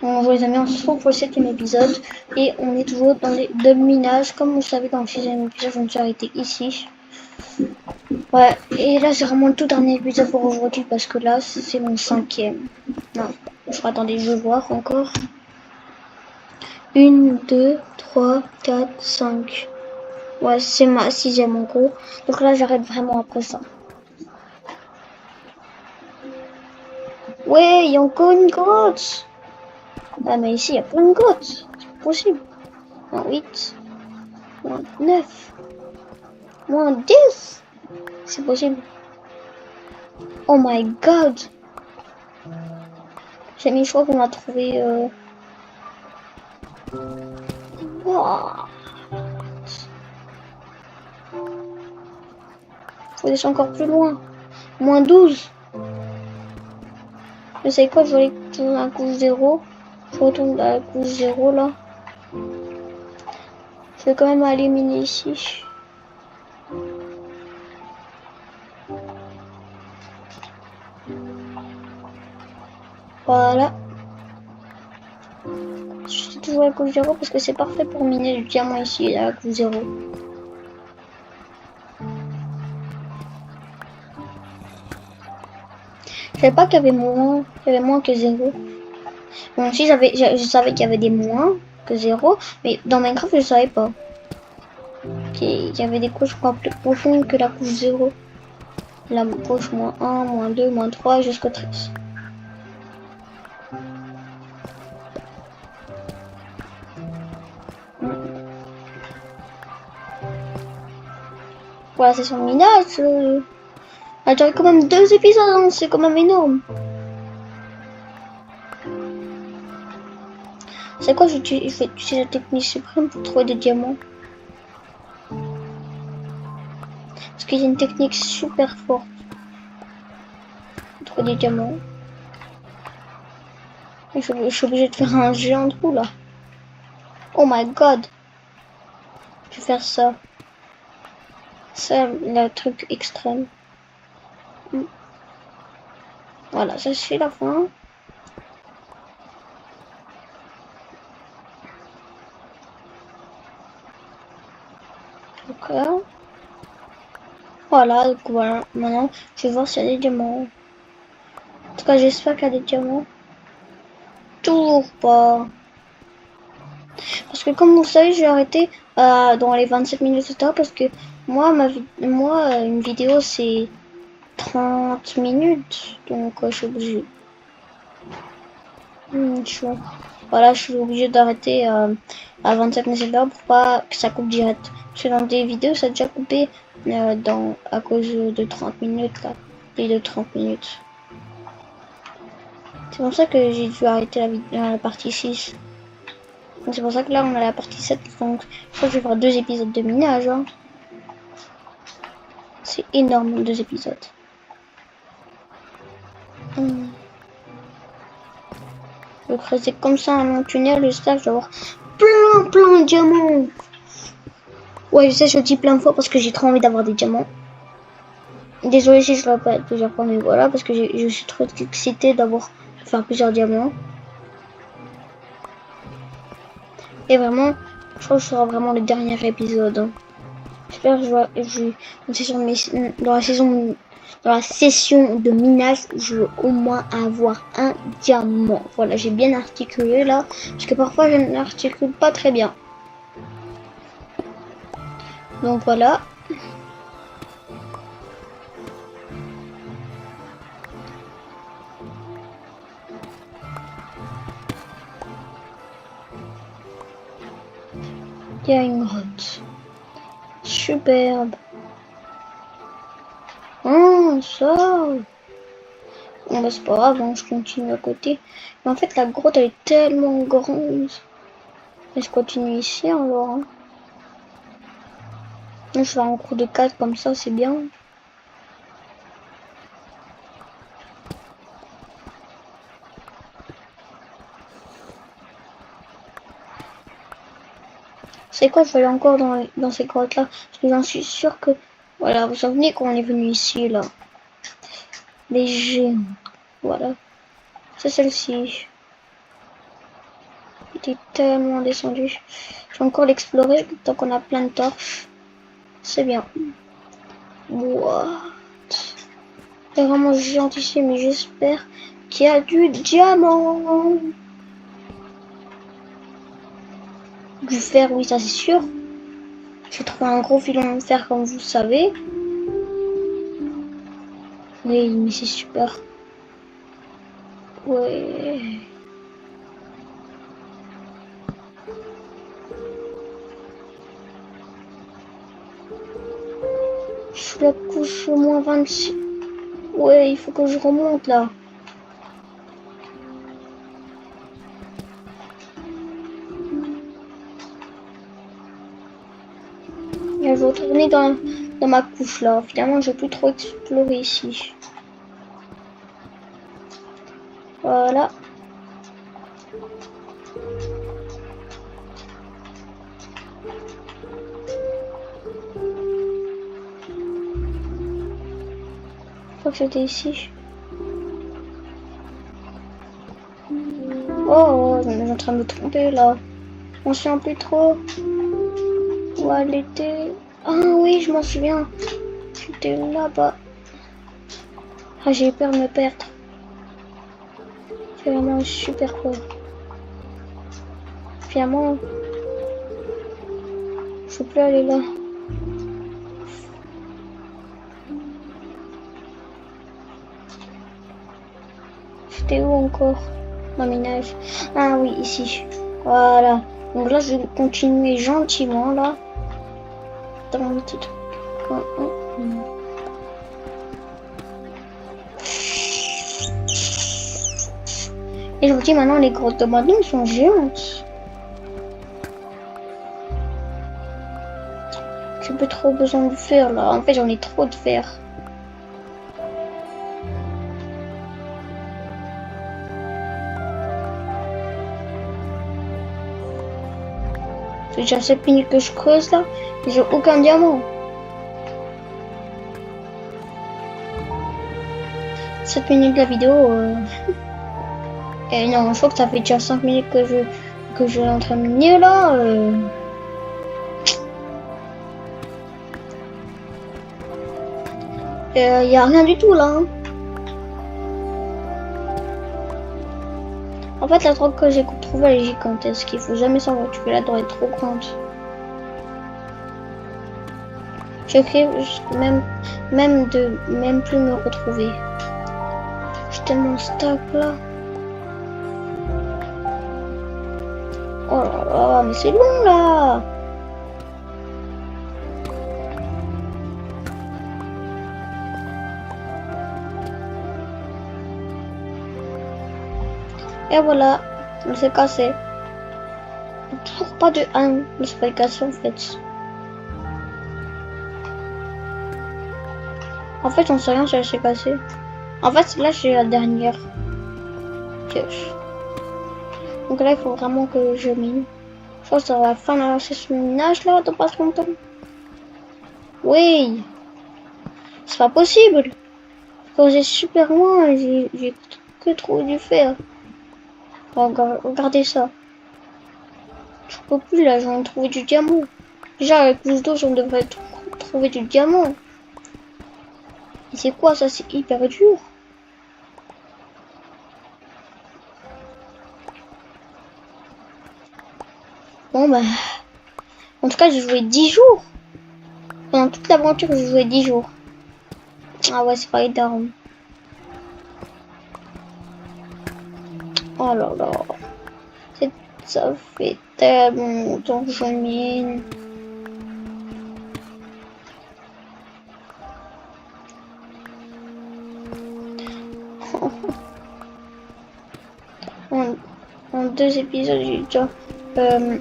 Bonjour les amis, on se retrouve pour le 7e épisode et on est toujours dans le minage. Comme vous savez, dans le 6e épisode, je me suis arrêtée ici. Ouais, et là c'est vraiment le tout dernier épisode pour aujourd'hui parce que là c'est mon 5e. Non, attendez, je vais voir encore. 1, 2, 3, 4, 5. Ouais, c'est ma 6e en gros. Donc là j'arrête vraiment après ça. Ouais, il y a encore une grotte. Ah mais ici il y a plein de grottes. C'est pas possible. Moins 8, moins 9, moins 10. C'est possible. Oh my god. J'ai mis, je crois qu'on a trouvé... Wow. Faut descendre encore plus loin. Moins 12. Mais c'est quoi, je vais retourner à la couche 0. Je retourne à la couche 0 là. Je vais quand même aller miner ici. Voilà. Je suis toujours à la couche 0 parce que c'est parfait pour miner le diamant ici à la couche 0. Je savais pas qu'il y avait moins que 0. Bon, si je savais qu'il y avait des moins que 0, mais dans Minecraft je savais pas. Il y avait des couches encore plus profondes que la couche 0. La couche moins 1, moins 2, moins 3 jusqu'au 13. Voilà, c'est son minage. Elle dirait quand même 2 épisodes, hein, c'est quand même énorme. C'est quoi, je vais utiliser la technique suprême pour trouver des diamants. Parce qu'il y a une technique super forte pour trouver des diamants. Et je suis obligée de faire un géant trou là. Oh my god. Je vais faire ça. C'est le truc extrême. Voilà, ça c'est la fin. Ok. Voilà, donc voilà. Maintenant, je vais voir s'il y a des diamants. En tout cas, j'espère qu'il y a des diamants. Toujours pas. Parce que comme vous savez, j'ai arrêté dans les 27 minutes, etc. Parce que moi, une vidéo, c'est 30 minutes. Donc, je suis obligée. Voilà, je suis obligée d'arrêter à 27 minutes pour pas que ça coupe direct. Parce que dans des vidéos, ça a déjà coupé à cause de 30 minutes, là. Et de 30 minutes. C'est pour ça que j'ai dû arrêter la partie 6. Donc c'est pour ça que là, on a la partie 7. Donc, je crois que je vais faire 2 épisodes de minage. Hein. C'est énorme, 2 épisodes. Je vais creuser comme ça un long tunnel. J'espère que je vais avoir plein de diamants. Ouais, je sais, je le dis plein de fois parce que j'ai trop envie d'avoir des diamants. Désolée si je le répète plusieurs fois, mais voilà, parce que je suis trop excitée de faire plusieurs diamants. Et vraiment, je crois que ce sera vraiment le dernier épisode. Hein. J'espère que dans la session de minage, je veux au moins avoir un diamant. Voilà, j'ai bien articulé là, parce que parfois je n'articule pas très bien. Donc voilà. Il y a une grotte. Superbe. Oh, ça. Bon, bah, c'est pas grave, hein, je continue à côté. Mais en fait, la grotte, elle est tellement grande. Et je continue ici, alors. Hein. Je fais un cours de 4 comme ça, c'est bien. C'est quoi, je vais aller encore dans ces grottes-là. Parce que j'en suis sûre que... Voilà, vous vous souvenez qu'on est venu ici, là. Les géants. Voilà. C'est celle-ci. Il était tellement descendu. Je vais encore l'explorer tant qu'on a plein de torches. C'est bien. What? C'est vraiment gigantissime, mais j'espère qu'il y a du diamant. Du fer, oui, ça c'est sûr. J'ai trouvé un gros filon de fer, comme vous le savez. Oui, mais c'est super. Ouais. Je suis la couche moins 26. Ouais, il faut que je remonte là. Et je vais retourner dans ma couche là. Finalement, je vais plus trop explorer ici. Voilà. Je crois que j'étais ici. Oh, je suis en train de me tromper là. On se sent plus trop. Où elle était. Ah oui, je m'en souviens. J'étais là-bas. Ah, j'ai peur de me perdre. J'ai vraiment super peur. Finalement, je peux plus aller là. J'étais où encore? Mon minage. Ah oui, ici. Voilà. Donc là, je vais continuer gentiment là. Dans mon petit truc. Et je vous dis maintenant, les grottes de Madeleine sont géantes. J'ai plus trop besoin de fer là. En fait, j'en ai trop de fer. C'est déjà 7 minutes que je creuse là. Et j'ai aucun diamant. 7 minutes de la vidéo. Et non, je crois que ça fait déjà 5 minutes que je suis en train de miner là. Y a rien du tout là. Hein. En fait, la drogue que j'ai trouvée elle est gigantesque. Il faut jamais s'en tuer. La drogue est trop grande. J'ai cru même plus me retrouver. J'ai tellement stack là. Oh là là, mais c'est long là. Et voilà, on s'est cassé. Toujours pas de 1 de spécification en fait. En fait, j'en sais rien si elle s'est cassée. En fait, là, j'ai la dernière pioche. Donc là, il faut vraiment que je mine. Je pense que ça va la fin de la session de minage là, dans pas si longtemps. Oui, c'est pas possible. Quand j'ai super loin, j'ai que trouvé du fer. Regardez ça. Je peux plus là, j'en ai trouvé du diamant. Déjà avec plus d'eau, j'en devrais trouver du diamant. Et c'est quoi ça? C'est hyper dur. Bon bah. En tout cas, j'ai joué 10 jours. Pendant toute l'aventure, j'ai joué 10 jours. Ah ouais, c'est pas énorme. Oh là là. Ça fait tellement longtemps que je mine. En 2 épisodes, j'ai déjà...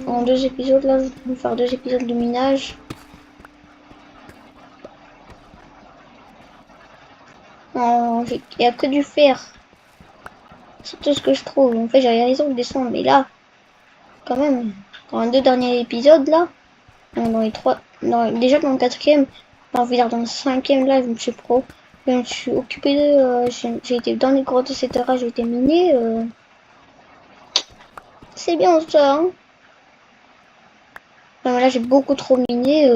en 2 épisodes, là, je vais faire 2 épisodes de minage. Il n'y a que du fer. C'est tout ce que je trouve. En fait, j'avais raison de descendre. Mais là, quand même, dans les 2 derniers épisodes, là, dans les 3... déjà dans le 4e, on va dire dans le 5e, là, je me suis occupé de... j'ai été dans les grottes, etc. J'ai été miné. C'est bien ça. Hein. Non, mais là, j'ai beaucoup trop miné.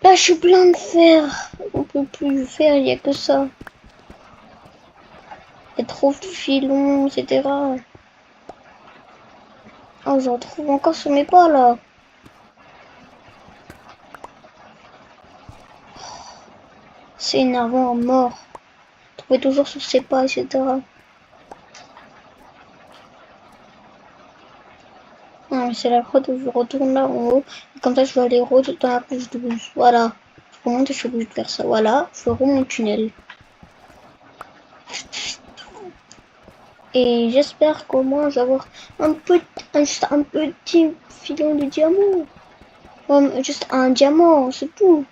Là, je suis plein de fer. On peut plus faire, il n'y a que ça. Il y a trop de filons, etc. Oh, j'en trouve encore sur mes pas, là. C'est énervant à mort. Trouver toujours sur ses pas, etc. Non, mais c'est la fois où je retourne là en haut. Et comme ça, je vais aller dans la couche 12. Voilà. Je remonte et je suis obligée de faire ça. Voilà. Je ferai mon tunnel. Et j'espère qu'au moins, je vais avoir juste un petit filon de diamant. Juste un diamant, c'est tout.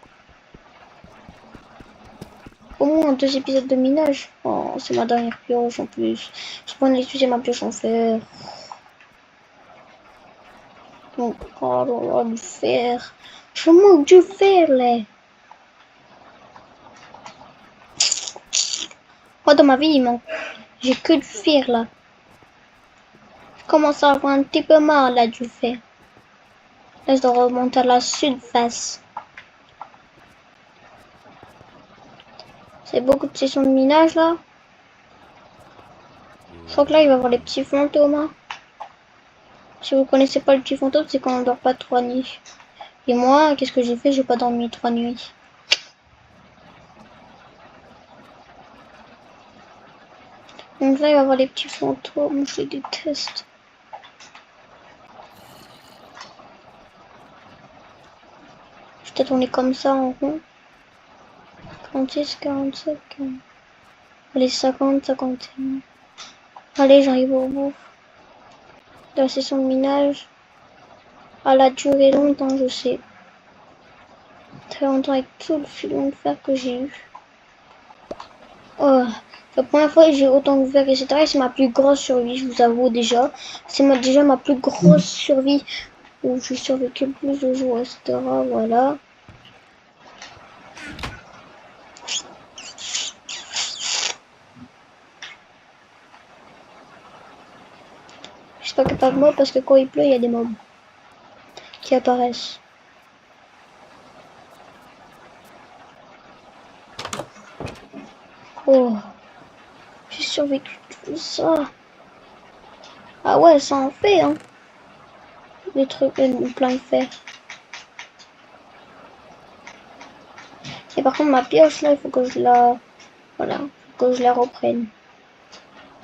Au moins 2 épisodes de minage. Oh, c'est ma dernière pioche en plus. Je peux en utiliser ma pioche en fer. Donc, oh là là, du fer. Je manque du fer, là. Moi, dans ma vie, il manque. J'ai que du fer, là. Je commence à avoir un petit peu marre, là, du fer. Là, je dois remonter à la surface. C'est beaucoup de sessions de minage, là. Je crois que là, il va y avoir les petits fantômes. Hein. Si vous connaissez pas le petit fantôme, c'est quand on dort pas 3 nuits. Et moi, qu'est-ce que j'ai fait? J'ai pas dormi 3 nuits. Donc là, il va y avoir les petits fantômes. Je les déteste. Je vais tourner comme ça en rond. 46, 47, 40. Allez, 50, 51. Allez, j'arrive au bout de la session de minage. Elle a duré longtemps, je sais. Très longtemps avec tout le filon de fer que j'ai eu. Oh, la première fois que j'ai autant de fer, etc. Et c'est ma plus grosse survie, je vous avoue déjà. C'est déjà ma plus grosse survie où j'ai survécu plus de jours, etc. Voilà. J'espère qu'il n'y a pas de mobs parce que quand il pleut, il y a des mobs qui apparaissent. Oh, j'ai survécu tout ça. Ah ouais, ça en fait, hein. Des trucs plein de fer. Et par contre, ma pioche là, il faut que je la. Voilà, faut que je la reprenne.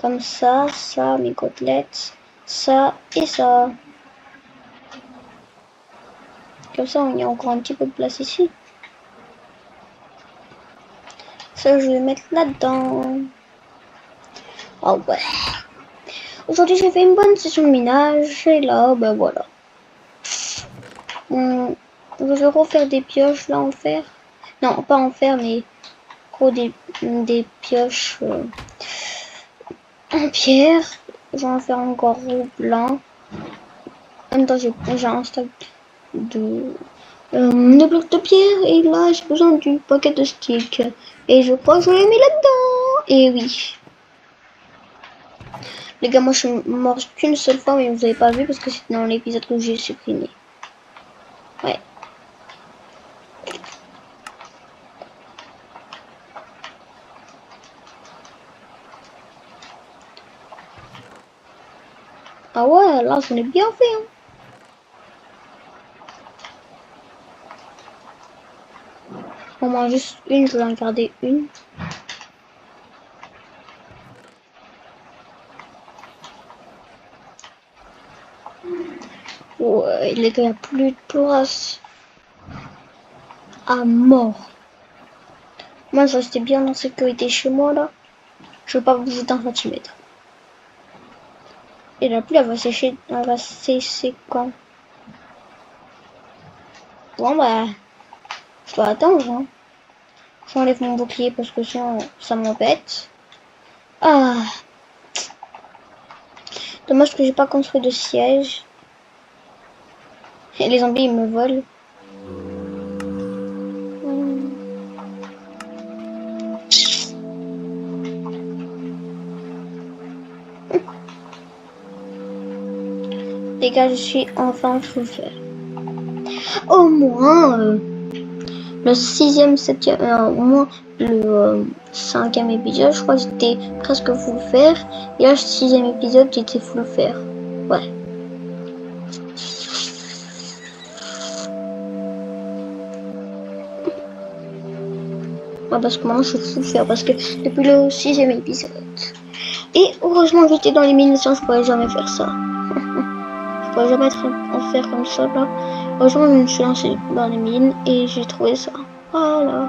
Comme ça, mes côtelettes, ça et ça. Comme ça, on y a encore un petit peu de place ici. Ça, je vais mettre là-dedans. Oh ouais. Aujourd'hui, j'ai fait une bonne session de minage. Et là, ben voilà. Je vais refaire des pioches là en fer. Non, pas en fer, mais des pioches en pierre. Je vais en faire encore au blanc. En même temps, j'ai un stock de blocs de pierre. Et là, j'ai besoin du paquet de sticks. Et je crois que je l'ai mis là-dedans. Et oui. Les gars, moi je suis mort qu'une seule fois, mais vous avez pas vu parce que c'était dans l'épisode que j'ai supprimé. Ouais. Ah ouais, là j'en ai bien fait. Hein. Au moins juste une, je vais en garder une. Ouais, les gars, il n'y a plus de place. À mort. Moi, je restais bien en sécurité chez moi là. Je veux pas bouger d'un centimètre. Et la pluie, elle va sécher quand? Bon, bah, je dois attendre. Hein. J'enlève mon bouclier parce que sinon, ça m'embête. Ah, dommage que j'ai pas construit de siège. Et les zombies, ils me volent. Les gars, je suis enfin full fer. Au moins le 6e, 7e, au moins le 5e épisode, je crois que j'étais presque full fer. Et là, le 6e épisode, j'étais full fer. Ouais. Ouais, parce que maintenant, je suis full fer, parce que depuis le 6e épisode. Et heureusement, j'étais dans les mines, sinon je pourrais jamais faire ça. Je pourrais jamais en faire comme ça, là. Heureusement, je me suis lancée dans les mines et j'ai trouvé ça. Voilà.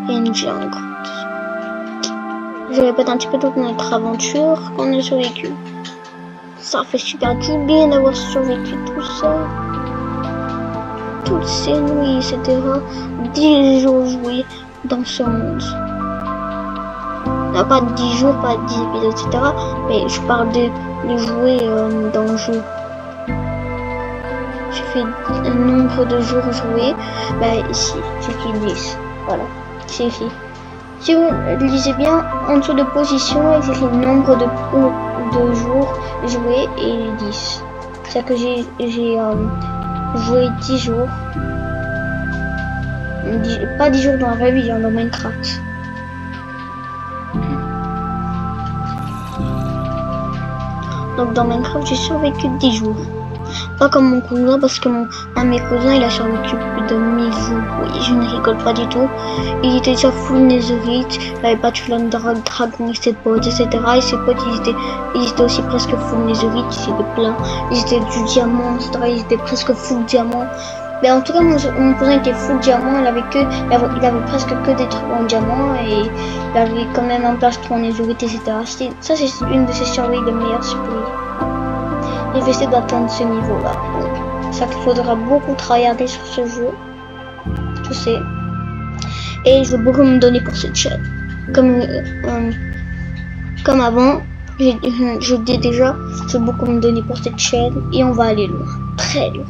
Et une jungle. Je répète un petit peu toute notre aventure qu'on a survécu. Ça fait super du bien d'avoir survécu tout ça. Toutes ces nuits, etc. 10 jours joués dans ce monde. Non, pas 10 jours, pas 10 épisodes, etc. Mais je parle de jouer dans le jeu. J'ai fait un nombre de jours joués. Bah ici, j'ai fait 10. Voilà, c'est écrit. Si vous lisez bien, en dessous de position, il écrit nombre de jours joués et 10. C'est-à-dire que j'ai joué 10 jours. Pas 10 jours dans la vraie vie, dans Minecraft. Donc dans Minecraft, j'ai survécu 10 jours. Pas comme mon cousin, parce que un de mes cousins, il a survécu plus de 1000 jours. Oui, je ne rigole pas du tout. Il était déjà full netherite, il avait battu l'Under Dragon avec ses potes, etc. Et ses potes, ils étaient aussi presque full netherite, ils étaient pleins. Ils étaient du diamant, etc. Ils étaient presque full diamant. Mais en tout cas, mon cousin était full diamant, il avait presque que des trucs en diamant et il avait quand même un plastron en netherite, etc. Ça, c'est une de ses survies, les meilleures survies. Et j'essaie d'atteindre ce niveau-là. Ça qu'il faudra beaucoup travailler sur ce jeu. Je sais. Et je veux beaucoup me donner pour cette chaîne. Comme avant, je dis déjà, je veux beaucoup me donner pour cette chaîne. Et on va aller loin. Très loin.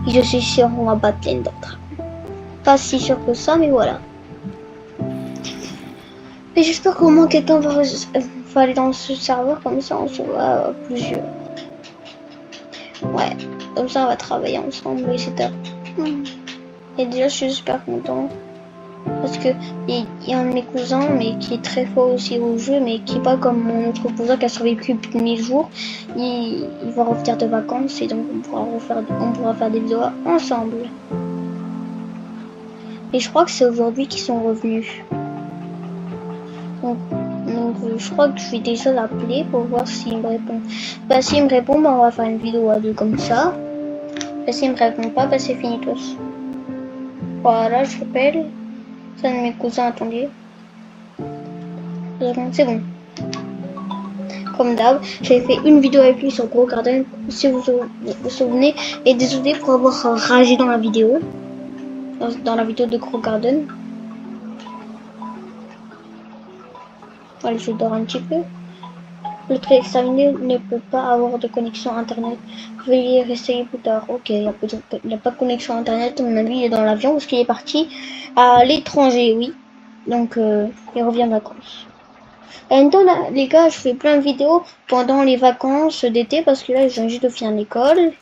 Et je suis sûr qu'on va battre l'Ender Dragon. Pas si sûr que ça, mais voilà. Mais j'espère qu'au moins quelqu'un va aller dans ce serveur. Comme ça, on se voit plusieurs. Ouais, comme ça on va travailler ensemble, etc. Et déjà je suis super content parce que il y a un de mes cousins mais qui est très fort aussi au jeu, mais qui est pas comme mon autre cousin qui a survécu plus de 1000 jours. Il va revenir de vacances et donc on pourra faire des vidéos ensemble. Et je crois que c'est aujourd'hui qu'ils sont revenus. Donc je crois que je vais déjà l'appeler pour voir s'il me répond. Bah s'il me répond, bah, on va faire une vidéo à deux comme ça. Bah s'il me répond pas, bah c'est fini tous. Voilà, je l'appelle. C'est un de mes cousins, attendez. C'est bon. Comme d'hab, j'avais fait une vidéo avec lui sur Grow Garden, si vous vous souvenez. Et désolé pour avoir ragé dans la vidéo. Dans la vidéo de Grow Garden. Allez, je dors un petit peu. Le trait examiné ne peut pas avoir de connexion internet. Veuillez réessayer plus tard. Ok, il n'y a pas de connexion internet. Mon ami il est dans l'avion parce qu'il est parti à l'étranger, oui. Donc il revient de vacances. En même temps, là, les gars, je fais plein de vidéos pendant les vacances d'été parce que là, je viens juste de finir l'école.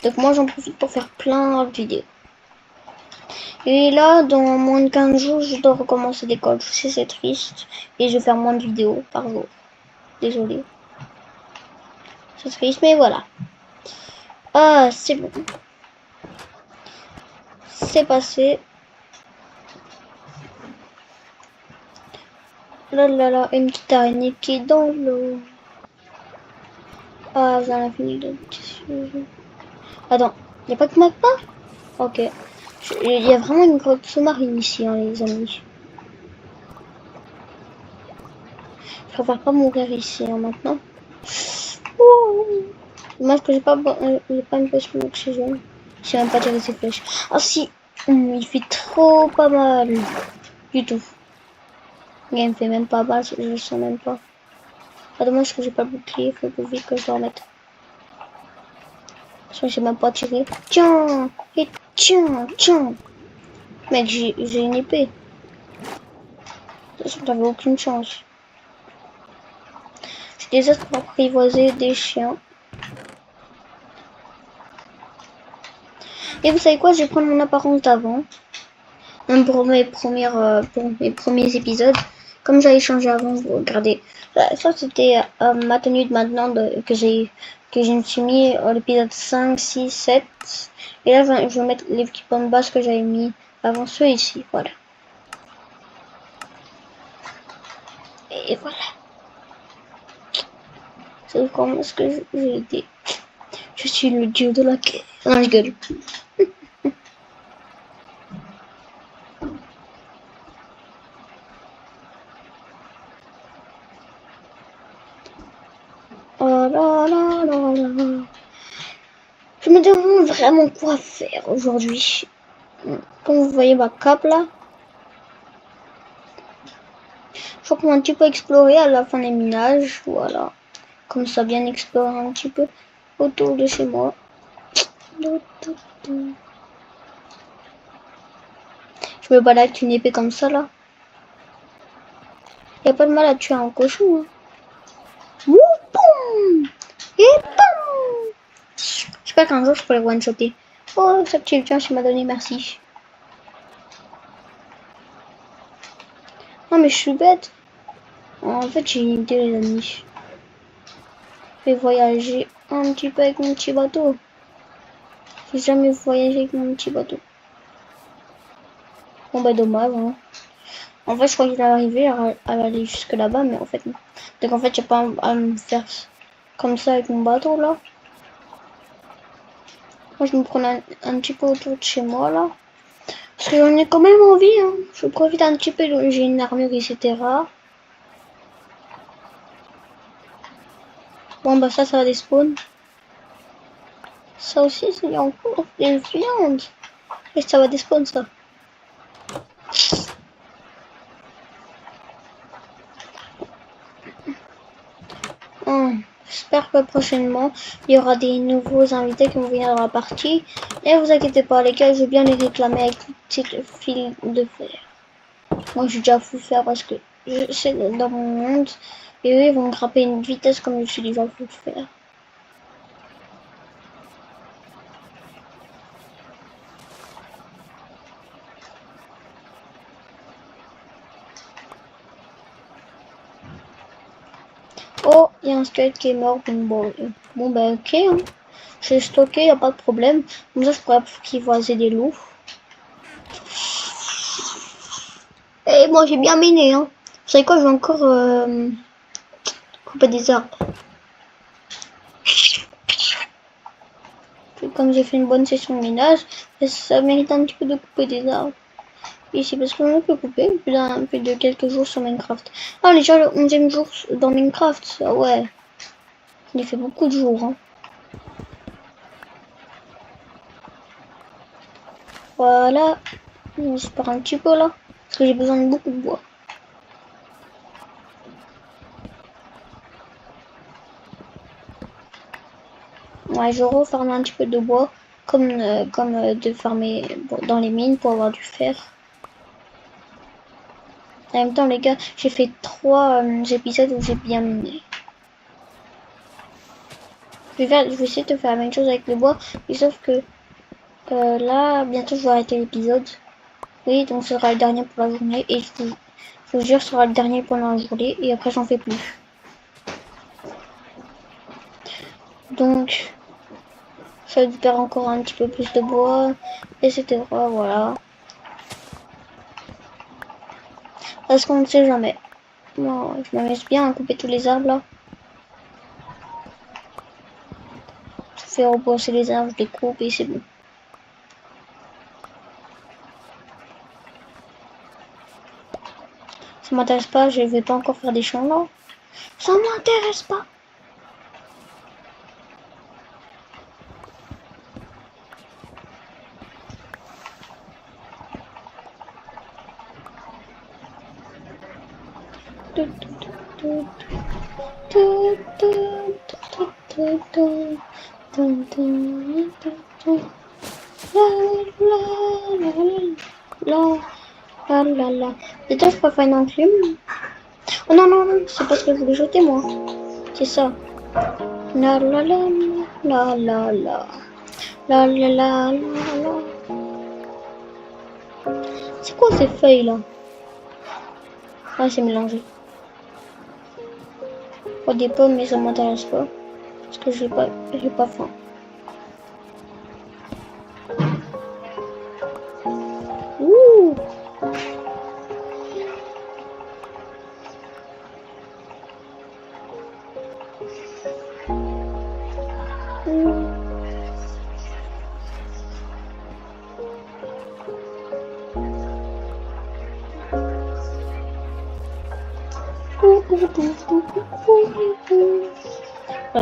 Donc moi, j'en profite pour faire plein de vidéos. Et là, dans moins de 15 jours, je dois recommencer l'école. Je sais, c'est triste. Et je vais faire moins de vidéos par jour. Désolée. C'est triste, mais voilà. Ah, c'est bon. C'est passé. Là, là, là, une petite araignée qui est dans l'eau. Ah, j'en ai fini de... Attends, il n'y a pas de magma? Ok. Il y a vraiment une grotte sous-marine ici, hein, les amis. Je préfère pas mourir ici, hein, maintenant. Dommage que j'ai pas une flèche d'oxygène. Je sais même pas tirer ces flèches. Ah si, il fait trop pas mal. Du tout. Il me fait même pas mal, je le sens même pas. Ah dommage que j'ai pas le bouclier, faut que vite que je le remette. Je sais même pas tirer. Tiens, et tiens. Mec, j'ai une épée. De toute façon, t'avais aucune chance. J'ai déjà apprivoisé des chiens. Et vous savez quoi, je vais prendre mon apparence d'avant. Même pour mes premiers épisodes. Comme j'avais changé avant, vous regardez. Ça c'était ma tenue de maintenant que je me suis mis à l'épisode 5, 6, 7. Et là je vais mettre l'équipement de base que j'avais mis avant ceux ici. Voilà. Et voilà. C'est comment ce que j'ai dit. Je suis le dieu de la guerre. Non, je gueule. Oh là là là là. Je me demande vraiment quoi faire aujourd'hui. Comme vous voyez ma cape là. Je crois qu'on va un petit peu explorer à la fin des minages. Voilà. Comme ça, bien explorer un petit peu autour de chez moi. Je me balade avec une épée comme ça là. Y a pas de mal à tuer un cochon. Hein. Et boum. J'espère qu'un jour je pourrai one-shotter. Oh, ça petit chien, tu m'as donné, merci. Non, mais je suis bête. En fait, j'ai une idée, les amis. Je vais voyager un petit peu avec mon petit bateau. J'ai jamais voyagé avec mon petit bateau. Bon, bah, dommage. Hein. En fait, je crois qu'il est arrivé à aller jusque là-bas, mais en fait, non. Donc, en fait, j'ai pas à me faire comme ça avec mon bateau, là. Moi, je me prends un petit peu autour de chez moi, là. Parce que j'en ai quand même envie, hein. Je profite un petit peu, donc j'ai une armure, etc. Bon, bah, ça va des spawns. Ça aussi, c'est encore des viandes. Et ça va des spawns, ça. J'espère que prochainement, il y aura des nouveaux invités qui vont venir dans la partie. Et vous inquiétez pas, les gars, je vais bien les réclamer avec toute cette file de fer. Moi, j'ai déjà fou faire parce que je sais dans mon monde. Et eux, ils vont grimper une vitesse comme je suis déjà fou faire. Oh, il y a un squelette qui est mort. Bon bah ok. Hein. J'ai stocké, il n'y a pas de problème. Comme ça, je pourrais apprivoiser des loups. Et moi, j'ai bien miné. Hein. Vous savez quoi, je vais encore couper des arbres. Comme j'ai fait une bonne session de minage, ça mérite un petit peu de couper des arbres. Ici, parce qu'on peut couper plus de quelques jours sur Minecraft. Ah, déjà le 11e jour dans Minecraft, ah ouais. Il fait beaucoup de jours. Hein. Voilà. J'espère un petit peu là. Parce que j'ai besoin de beaucoup de bois. Ouais, je referme un petit peu de bois. Comme de farmer dans les mines pour avoir du fer. En même temps, les gars, j'ai fait 3 épisodes où j'ai bien miné. Je vais essayer de faire la même chose avec le bois. Mais sauf que là, bientôt, je vais arrêter l'épisode. Oui, donc ce sera le dernier pour la journée. Et je vous jure, ce sera le dernier pendant la journée. Et après, j'en fais plus. Donc, ça va faire encore un petit peu plus de bois. Etc. Voilà. Parce qu'on ne sait jamais. Moi, je m'amuse bien à couper tous les arbres là. Je fais repousser les arbres, je les coupe et c'est bon. Ça m'intéresse pas, je vais pas encore faire des champs là. Ça m'intéresse pas. Déjà, je préfère une enclume. Oh non, non, non, c'est pas ce que je voulais jeter moi. C'est ça. La la la la la la. La la la la la. C'est quoi ces feuilles là? Ah, c'est mélangé. Pas des pommes, mais ça m'intéresse pas. Parce que j'ai pas faim. Ouh!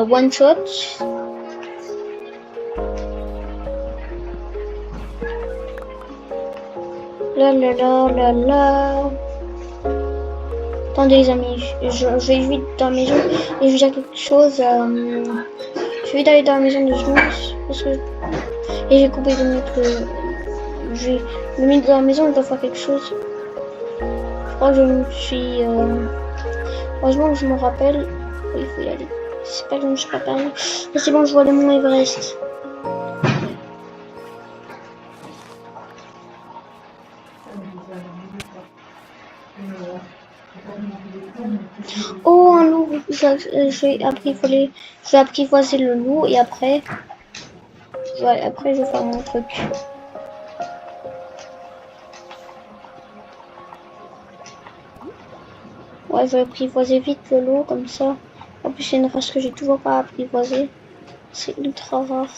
One shot. La la la la la. Attendez les amis, je vais vite dans la maison et je vais dire quelque chose. Je vais d'aller dans la maison de Smooth parce que et j'ai coupé de mettre j'ai le mettre dans la maison, je dois faire quelque chose. Je crois que je me suis heureusement que je me rappelle. Oui, il faut y aller. C'est pas que je me suis pas perdu. Mais c'est bon, je vois le mont Everest. Oh, un loup. Je vais apprivoiser le loup et après je vais faire mon truc. Ouais, je vais apprivoiser vite le loup comme ça. En plus, c'est une race que j'ai toujours pas apprivoisée. C'est ultra rare.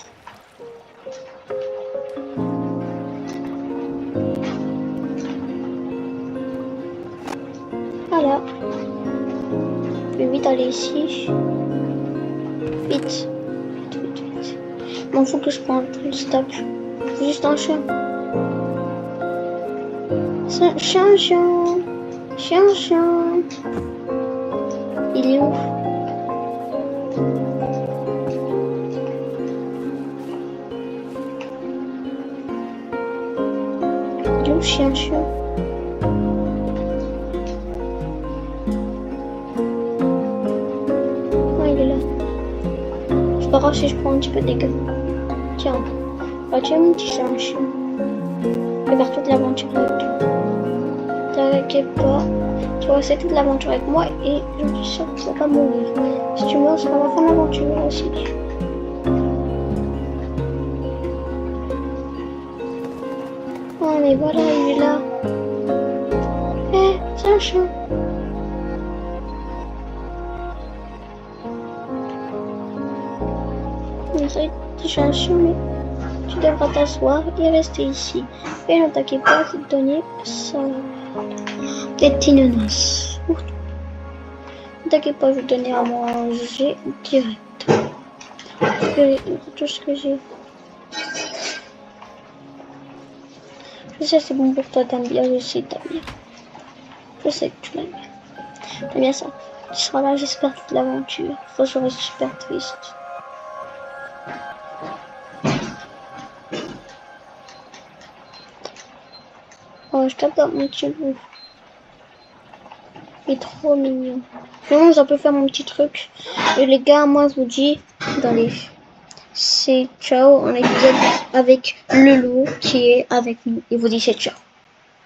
Voilà. Je vais vite aller ici. Vite. Vite, vite, vite. Bon, faut que je prenne tout le stack. Juste un chien. Chien, chien. Chien, chien. Il est où? Il est où, chien, chien? Ouais, il est là. C'est pas grave si je prends un petit peu de dégâts. Tiens. Bah, tu es mon petit chien, chien. Je vais faire toute l'aventure avec toi. T'inquiète pas. Tu vas rester toute l'aventure avec moi et je suis sûre que tu vas pas mourir. Si tu meurs, ce sera la fin de l'aventure aussi. Oh mais voilà, il est là. Eh, c'est un chien. C'est un chien, mais tu devras t'asseoir et rester ici. Et ne t'inquiète pas, je vais te donner ça. Des petits nonos. Ne t'inquiète pas, je vais te donner à manger direct. Tout ce que j'ai. Je sais, c'est bon pour toi, t'aimes bien, je sais, t'aimes bien. Je sais que tu l'aimes bien. T'aimes bien ça. Tu seras là, j'espère, toute l'aventure. Faut que je reste super triste. Oh, je tape dans mon petit loup. Il est trop mignon. Maintenant, je peux faire mon petit truc. Et les gars, moi, je vous dis, attendez, c'est ciao, on épisode avec le loup qui est avec nous. Il vous dit c'est ciao.